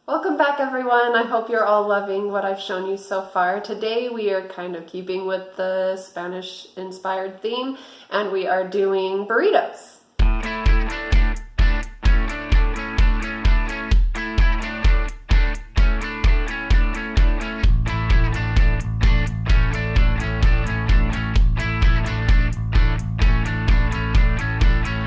Welcome back, everyone. I hope you're all loving what I've shown you so far. Today we are kind of keeping with the Spanish-inspired theme, and we are doing burritos.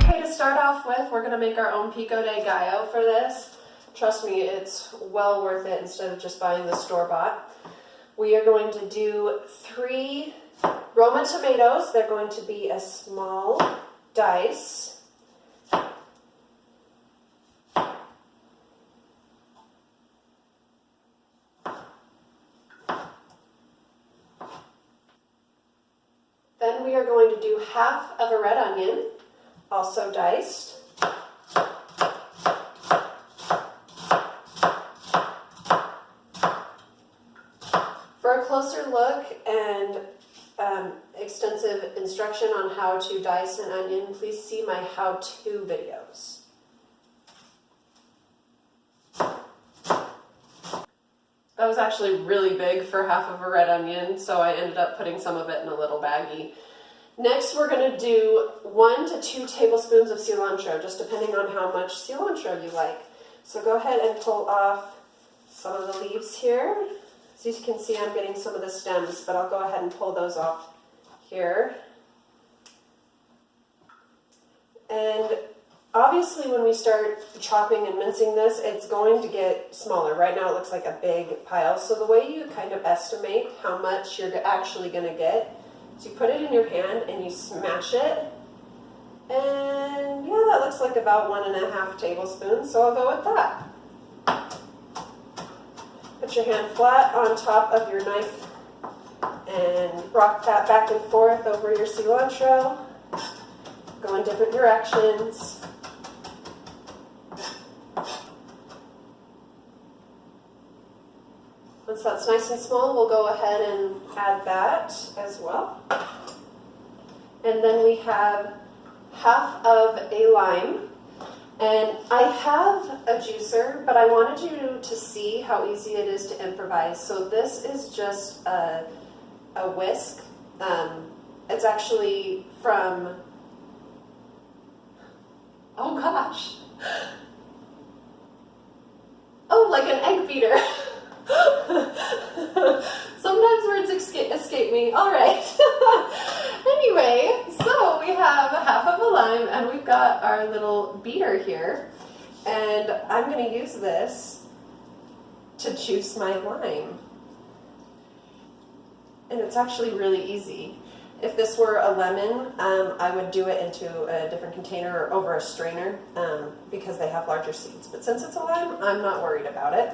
Okay, to start off with, we're going to make our own pico de gallo for this. Trust me, it's well worth it instead of just buying the store-bought. We are going to do 3 Roma tomatoes. They're going to be a small dice. Then we are going to do half of a red onion, also diced. For a closer look and extensive instruction on how to dice an onion, please see my how-to videos. That was actually really big for half of a red onion, so I ended up putting some of it in a little baggie. Next, we're going to do 1 to 2 tablespoons of cilantro, just depending on how much cilantro you like. So go ahead and pull off some of the leaves here. So as you can see, I'm getting some of the stems, but I'll go ahead and pull those off here. And obviously when we start chopping and mincing this, it's going to get smaller. Right now it looks like a big pile. So the way you kind of estimate how much you're actually going to get is you put it in your hand and you smash it. And yeah, that looks like about 1.5 tablespoons, so I'll go with that. Put your hand flat on top of your knife and rock that back and forth over your cilantro. Go in different directions. Once that's nice and small, we'll go ahead and add that as well. And then we have half of a lime. And I have a juicer, but I wanted you to see how easy it is to improvise. So this is just a whisk. It's actually from, oh gosh. Oh, like an egg beater. Sometimes words escape me. All right. Anyway, so we have half of a lime and we've got our little beater here. And I'm going to use this to juice my lime. And it's actually really easy. If this were a lemon, I would do it into a different container or over a strainer because they have larger seeds. But since it's a lime, I'm not worried about it.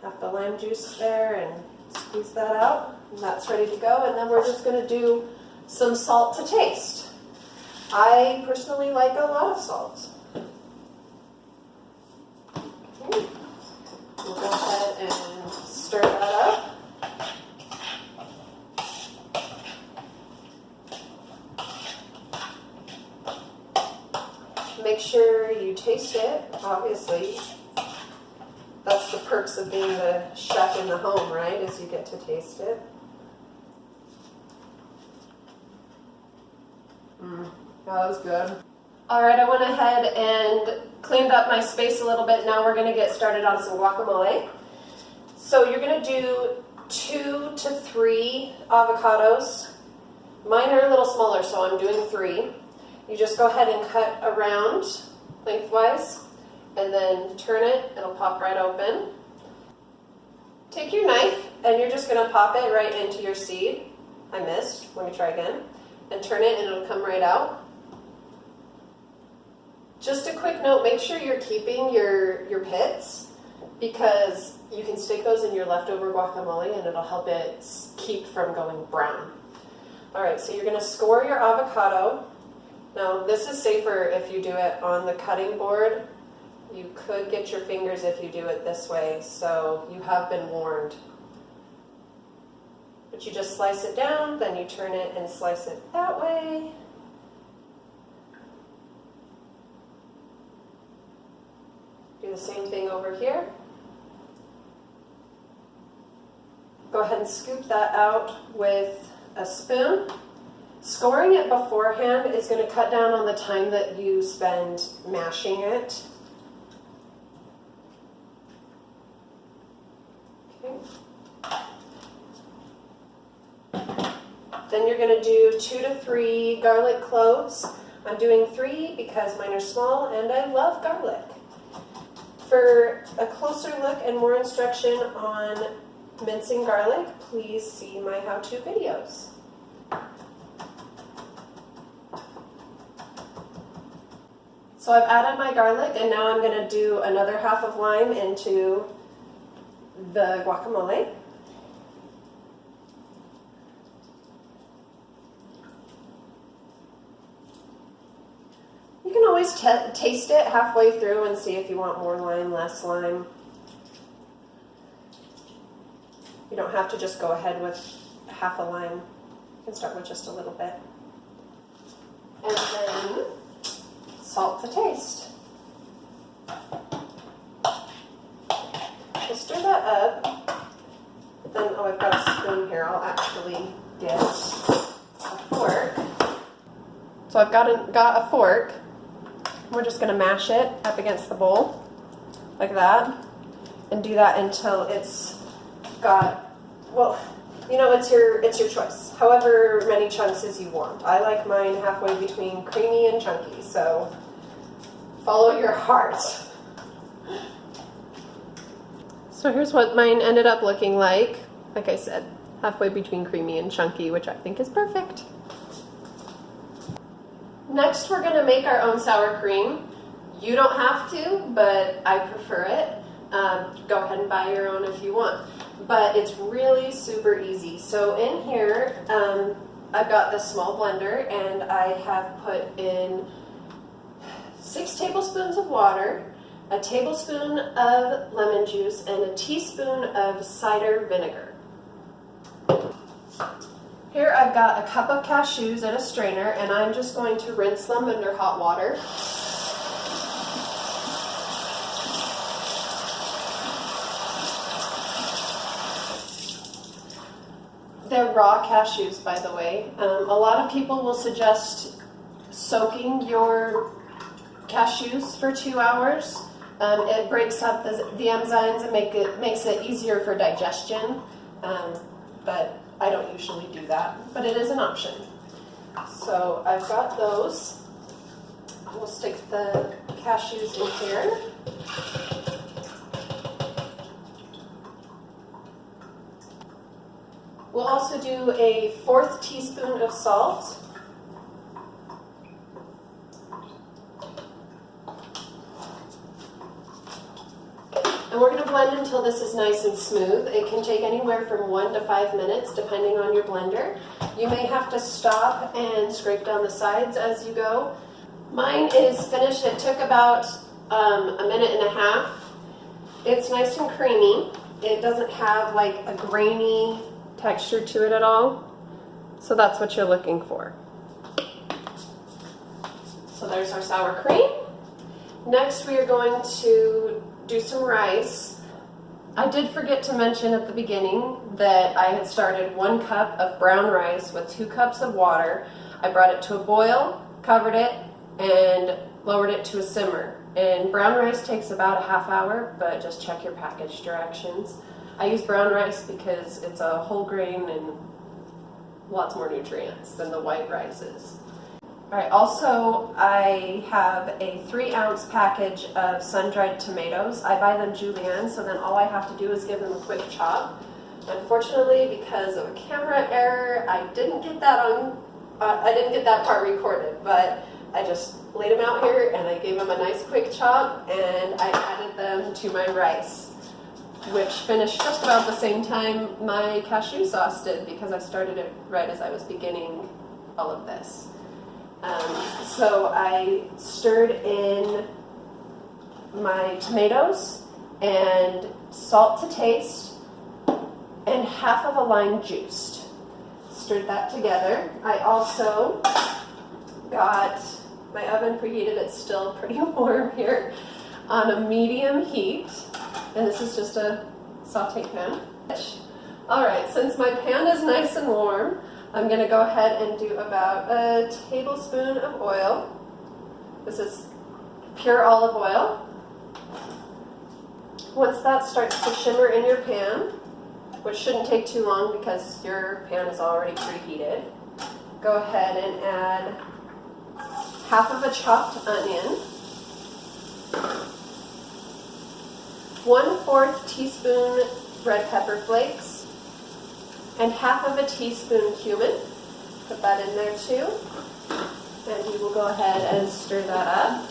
Half the lime juice there and squeeze that out. And that's ready to go. And then we're just going to do some salt to taste. I personally like a lot of salt. Okay. We'll go ahead and stir that up. Make sure you taste it, obviously. That's the perks of being the chef in the home, right? Is you get to taste it. That was good. All right, I went ahead and cleaned up my space a little bit. Now we're going to get started on some guacamole. So you're going to do 2 to 3 avocados. Mine are a little smaller, so I'm doing 3. You just go ahead and cut around lengthwise. And then turn it, it'll pop right open. Take your knife and you're just gonna pop it right into your seed. I missed, let me try again. And turn it and it'll come right out. Just a quick note, make sure you're keeping your pits because you can stick those in your leftover guacamole and it'll help it keep from going brown. All right, so you're gonna score your avocado. Now this is safer if you do it on the cutting board. You could get your fingers if you do it this way, so you have been warned. But you just slice it down, then you turn it and slice it that way. Do the same thing over here. Go ahead and scoop that out with a spoon. Scoring it beforehand is going to cut down on the time that you spend mashing it. Okay. Then you're going to do 2 to 3 garlic cloves. I'm doing 3 because mine are small and I love garlic. For a closer look and more instruction on mincing garlic, please see my how-to videos. So I've added my garlic and now I'm going to do another half of lime into the guacamole. You can always taste it halfway through and see if you want more lime, less lime. You don't have to just go ahead with half a lime. You can start with just a little bit. And then salt to taste. We'll stir that up. Then, oh, I've got a spoon here. I'll actually get a fork. So I've got a fork. We're just going to mash it up against the bowl like that and do that until it's got, well, you know, it's your choice. However many chunks as you want. I like mine halfway between creamy and chunky, so follow your heart. So here's what mine ended up looking like. Like I said, halfway between creamy and chunky, which I think is perfect. Next, we're going to make our own sour cream. You don't have to, but I prefer it. Go ahead and buy your own if you want. But it's really super easy. So in here, I've got this small blender and I have put in 6 tablespoons of water, a tablespoon of lemon juice, and a teaspoon of cider vinegar. Here I've got a cup of cashews in a strainer and I'm just going to rinse them under hot water. They're raw cashews, by the way. A lot of people will suggest soaking your cashews for 2 hours. It breaks up the enzymes and makes it easier for digestion. But I don't usually do that, but it is an option. So I've got those. We'll stick the cashews in here. We'll also do a 1/4 teaspoon of salt. And we're going to blend until this is nice and smooth. It can take anywhere from 1 to 5 minutes depending on your blender. You may have to stop and scrape down the sides as you go. Mine is finished. It took about a minute and a half. It's nice and creamy. It doesn't have like a grainy texture to it at all. So that's what you're looking for. So there's our sour cream. Next we are going to do some rice. I did forget to mention at the beginning that I had started 1 cup of brown rice with 2 cups of water. I brought it to a boil, covered it, and lowered it to a simmer. And brown rice takes about a half hour, but just check your package directions. I use brown rice because it's a whole grain and lots more nutrients than the white rice is. Alright, also I have a 3-ounce package of sun-dried tomatoes. I buy them julienne, so then all I have to do is give them a quick chop. Unfortunately, because of a camera error, I didn't get that part recorded, but I just laid them out here and I gave them a nice quick chop and I added them to my rice, which finished just about the same time my cashew sauce did because I started it right as I was beginning all of this. So I stirred in my tomatoes and salt to taste and half of a lime juiced. Stirred that together. I also got my oven preheated. It's still pretty warm here. on a medium heat. And this is just a saute pan. All right, since my pan is nice and warm, I'm gonna go ahead and do about a tablespoon of oil. This is pure olive oil. Once that starts to shimmer in your pan, which shouldn't take too long because your pan is already preheated, go ahead and add half of a chopped onion, 1/4 teaspoon red pepper flakes, and half of a teaspoon cumin. Put that in there too. And we will go ahead and stir that up.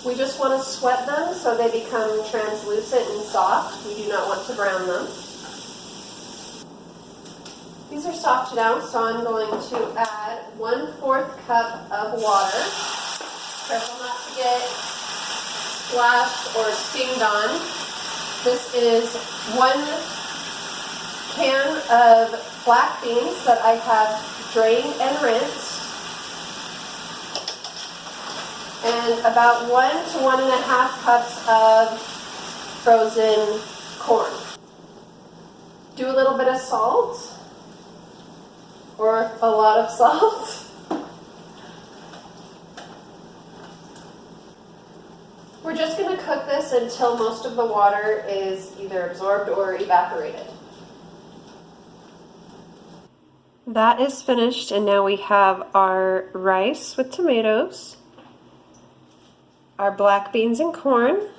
We just want to sweat them so they become translucent and soft. We do not want to brown them. These are soft now, so I'm going to add 1/4 cup of water. Careful not to get splashed or steamed on. This is 1 can of black beans that I have drained and rinsed, and about 1 to 1.5 cups of frozen corn. Do a little bit of salt, or a lot of salt. We're just going to cook this until most of the water is either absorbed or evaporated. That is finished, and now we have our rice with tomatoes, our black beans and corn,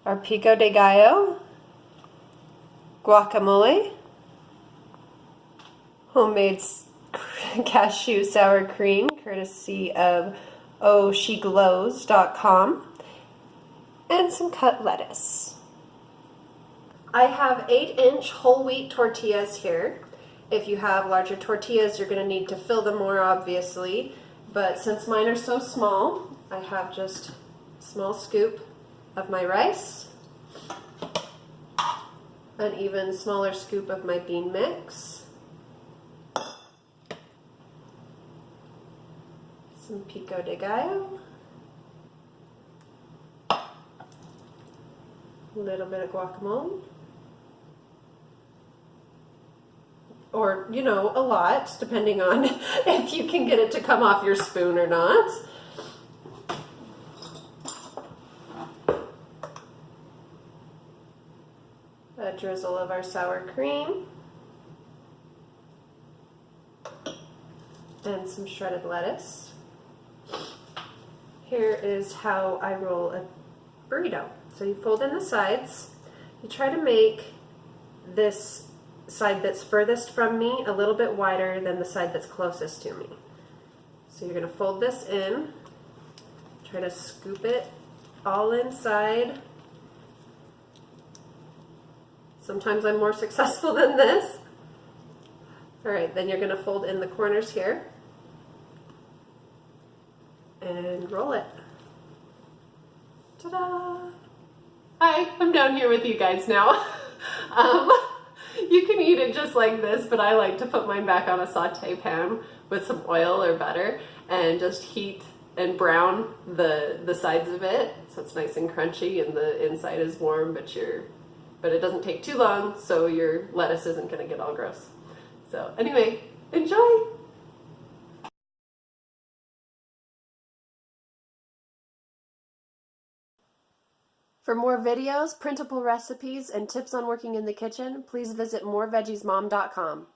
our pico de gallo, guacamole, homemade cashew sour cream, courtesy of ohsheglows.com, and some cut lettuce. I have 8-inch whole wheat tortillas here. If you have larger tortillas, you're going to need to fill them more, obviously, but since mine are so small, I have just a small scoop of my rice, an even smaller scoop of my bean mix, some pico de gallo, a little bit of guacamole, or, you know, a lot, depending on if you can get it to come off your spoon or not. A drizzle of our sour cream, and some shredded lettuce. Here is how I roll a burrito. So you fold in the sides. You try to make this side that's furthest from me a little bit wider than the side that's closest to me. So you're going to fold this in, try to scoop it all inside. Sometimes I'm more successful than this. Alright, then you're going to fold in the corners here and roll it. Ta-da! Hi, I'm down here with you guys now. You can eat it just like this, but I like to put mine back on a saute pan with some oil or butter and just heat and brown the sides of it so it's nice and crunchy and the inside is warm, but it doesn't take too long, so your lettuce isn't going to get all gross. So anyway, enjoy! For more videos, printable recipes, and tips on working in the kitchen, please visit moreveggiesmom.com.